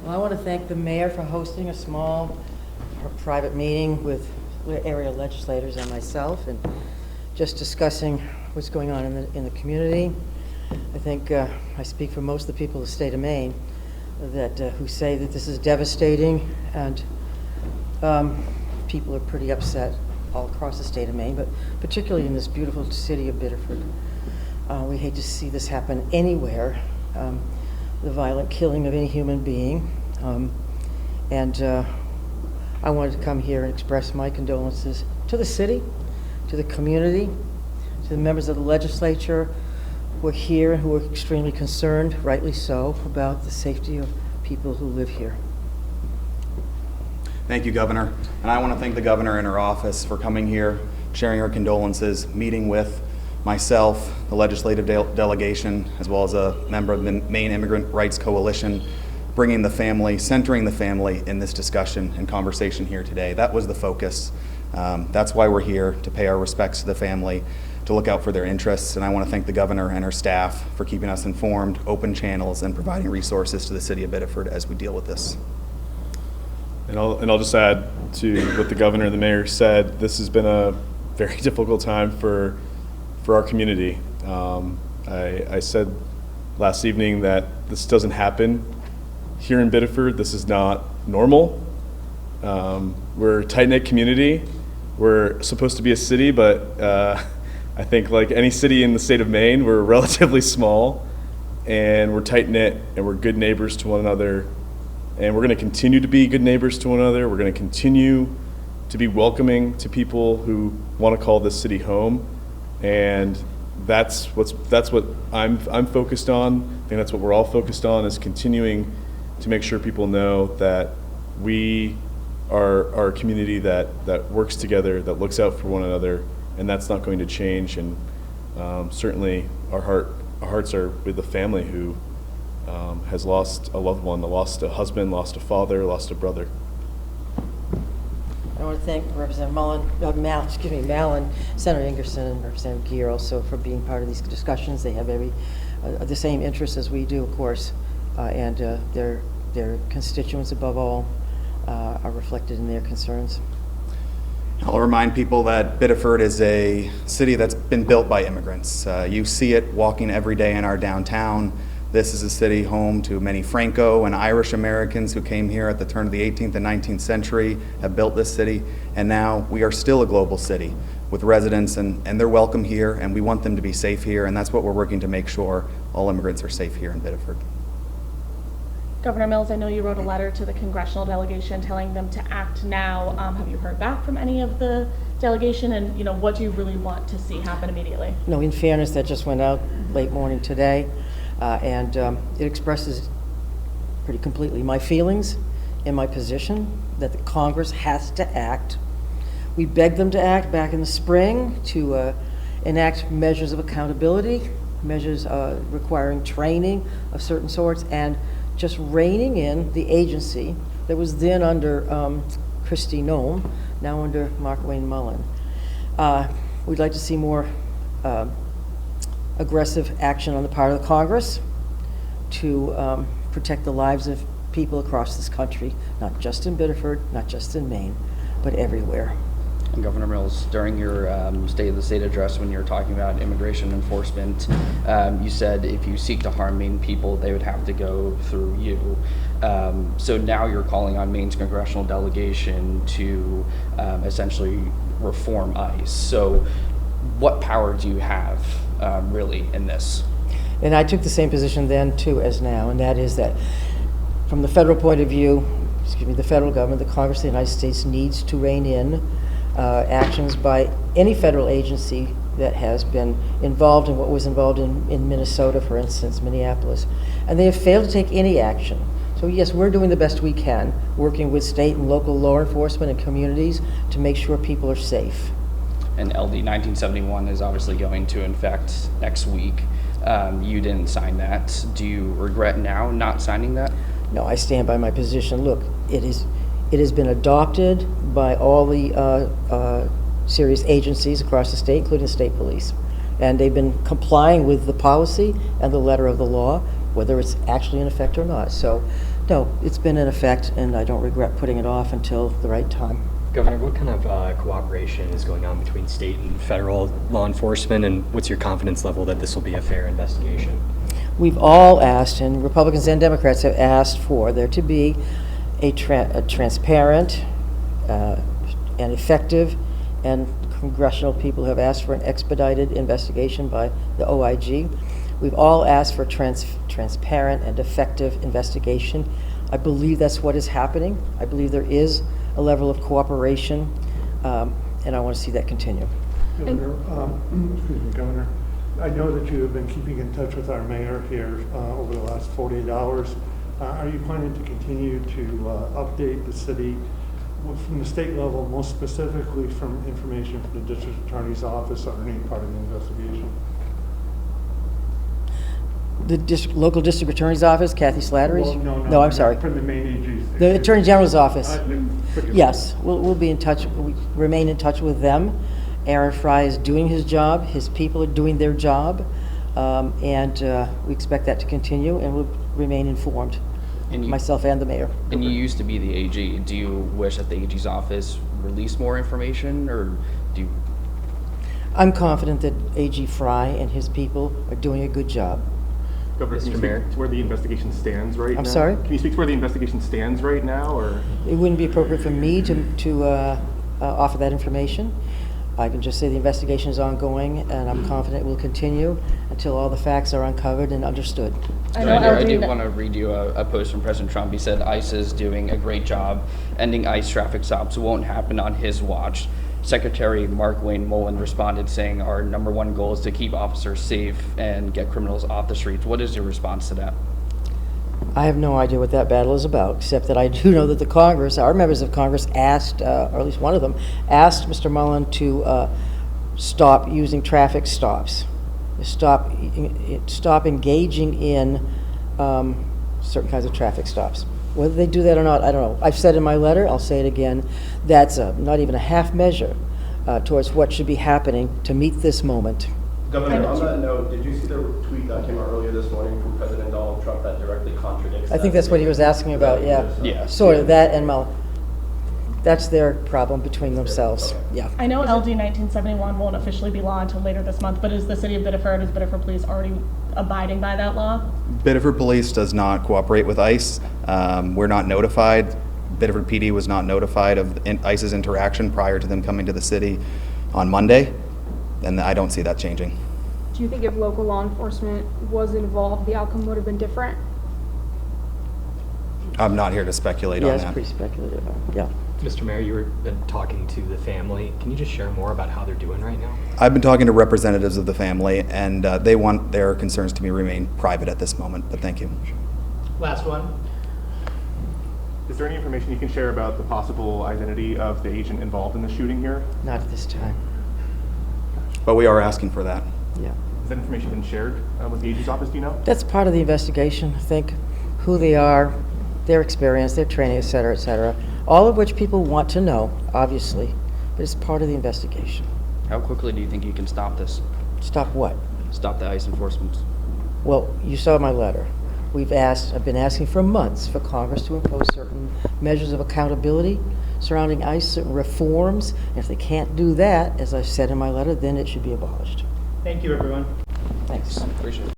Well, I want to thank the mayor for hosting a small private meeting with area legislators and myself, and just discussing what's going on in the community. I think I speak for most of the people of the state of Maine that who say that this is devastating, and people are pretty upset all across the state of Maine, but particularly in this beautiful city of Biddeford. We hate to see this happen anywhere, the violent killing of any human being. I wanted to come here and express my condolences to the city, to the community, to the members of the legislature who are here and who are extremely concerned, rightly so, about the safety of people who live here. Thank you, Governor. And I want to thank the Governor and her office for coming here, sharing her condolences, meeting with myself, the legislative delegation, as well as a member of the Maine Immigrant Rights Coalition, bringing the family, centering the family in this discussion and conversation here today. That was the focus. That's why we're here, to pay our respects to the family, to look out for their interests. And I want to thank the Governor and her staff for keeping us informed, open channels, and providing resources to the city of Biddeford as we deal with this. And I'll just add to what the Governor and the Mayor said. This has been a very difficult time for our community. I said last evening that this doesn't happen here in Biddeford. This is not normal. We're a tight-knit community. We're supposed to be a city, but I think like any city in the state of Maine, we're relatively small, and we're tight-knit, and we're good neighbors to one another. And we're going to continue to be good neighbors to one another. We're going to continue to be welcoming to people who want to call this city home. And that's what I'm focused on. I think that's what we're all focused on, is continuing to make sure people know that we are a community that works together, that looks out for one another, and that's not going to change. And certainly our hearts are with the family who has lost a loved one, lost a husband, lost a father, lost a brother. I want to thank Representative Mallon, Senator Ingerson, and Representative Guerrero also for being part of these discussions. They have the same interests as we do, of course, and their constituents, above all, are reflected in their concerns. I'll remind people that Biddeford is a city that's been built by immigrants. You see it walking every day in our downtown. This is a city home to many Franco and Irish Americans who came here at the turn of the 18th and 19th century, have built this city, and now we are still a global city with residents, and they're welcome here, and we want them to be safe here, and that's what we're working to make sure all immigrants are safe here in Biddeford. Governor Mills, I know you wrote a letter to the congressional delegation telling them to act now. Have you heard back from any of the delegation, and what do you really want to see happen immediately? No, in fairness, that just went out late morning today. And it expresses pretty completely my feelings and my position that the Congress has to act. We begged them to act back in the spring to enact measures of accountability, measures requiring training of certain sorts, and just reining in the agency that was then under Christy Noem, now under Mark Wayne Mullen. We'd like to see more aggressive action on the part of the Congress to protect the lives of people across this country, not just in Biddeford, not just in Maine, but everywhere. And Governor Mills, during your State of the State address, when you were talking about immigration enforcement, you said if you seek to harm Maine people, they would have to go through you. So now you're calling on Maine's congressional delegation to essentially reform ICE. So what power do you have really in this? And I took the same position then too as now, and that is that from the federal point of view, the federal government, the Congress of the United States needs to rein in actions by any federal agency that has been involved in what was involved in Minnesota, for instance, Minneapolis. And they have failed to take any action. So yes, we're doing the best we can, working with state and local law enforcement and communities to make sure people are safe. And LD 1971 is obviously going to effect next week. You didn't sign that. Do you regret now not signing that? No, I stand by my position. Look, it has been adopted by all the serious agencies across the state, including the state police. And they've been complying with the policy and the letter of the law, whether it's actually in effect or not. So No, it's been in effect, and I don't regret putting it off until the right time. Governor, what kind of cooperation is going on between state and federal law enforcement, and what's your confidence level that this will be a fair investigation? We've all asked, and Republicans and Democrats have asked for there to be a transparent and effective, and congressional people have asked for an expedited investigation by the OIG. We've all asked for transparent and effective investigation. I believe that's what is happening. I believe there is a level of cooperation, and I want to see that continue. Governor, I know that you have been keeping in touch with our mayor here over the last 48 hours. Are you planning to continue to update the city from the state level, most specifically from information from the district attorney's office on any part of the investigation? The local district attorney's office, Kathy Slattery's? Well, No, I'm sorry. From the main AG's. The Attorney General's office. Forgive me. Yes, we'll be in touch, we remain in touch with them. Aaron Fry is doing his job, his people are doing their job, and we expect that to continue, and we'll remain informed, myself and the mayor. And you used to be the AG. Do you wish that the AG's office release more information, or do you? I'm confident that AG Fry and his people are doing a good job. Governor, can you Mr. Mayor? speak to where the investigation stands right now? I'm sorry? Can you speak to where the investigation stands right now, or? It wouldn't be appropriate for me to offer that information. I can just say the investigation is ongoing, and I'm confident it will continue until all the facts are uncovered and understood. I know I LD do want to read you a post from President Trump. He said ICE is doing a great job. Ending ICE traffic stops won't happen on his watch. Secretary Mark Wayne Mullen responded saying our #1 goal is to keep officers safe and get criminals off the streets. What is your response to that? I have no idea what that battle is about, except that I do know that the Congress, our members of Congress asked, or at least one of them, asked Mr. Mullen to stop using traffic stops, stop engaging in certain kinds of traffic stops. Whether they do that or not, I don't know. I've said in my letter, I'll say it again, that's not even a half measure towards what should be happening to meet this moment. Governor, on that note, did you see the tweet that came out earlier this morning from President Donald Trump that directly contradicts I think that's what he was asking about, yeah. Yeah. Sort of, that and Mullen. That's their problem between themselves, yeah. I know LD 1971 won't officially be law until later this month, but is the city of Biddeford, is Biddeford Police already abiding by that law? Biddeford Police does not cooperate with ICE. We're not notified. Biddeford PD was not notified of ICE's interaction prior to them coming to the city on Monday, and I don't see that changing. Do you think if local law enforcement was involved, the outcome would have been different? I'm not here to speculate Yeah, on it's that. pretty speculative, yeah. Mr. Mayor, you were talking to the family. Can you just share more about how they're doing right now? I've been talking to representatives of the family, and they want their concerns to remain private at this moment, but thank you. Last one. Is there any information you can share about the possible identity of the agent involved in the shooting here? Not at this time, But we are asking for that. yeah. Has that information been shared with the AG's office, do you know? That's part of the investigation, I think, who they are, their experience, their training, et cetera, all of which people want to know, obviously, but it's part of the investigation. How quickly do you think you can stop this? Stop what? Stop the ICE enforcement? Well, you saw my letter. I've been asking for months for Congress to impose certain measures of accountability surrounding ICE, certain reforms, and if they can't do that, as I said in my letter, then it should be abolished. Thank you, everyone. Thanks. Appreciate it.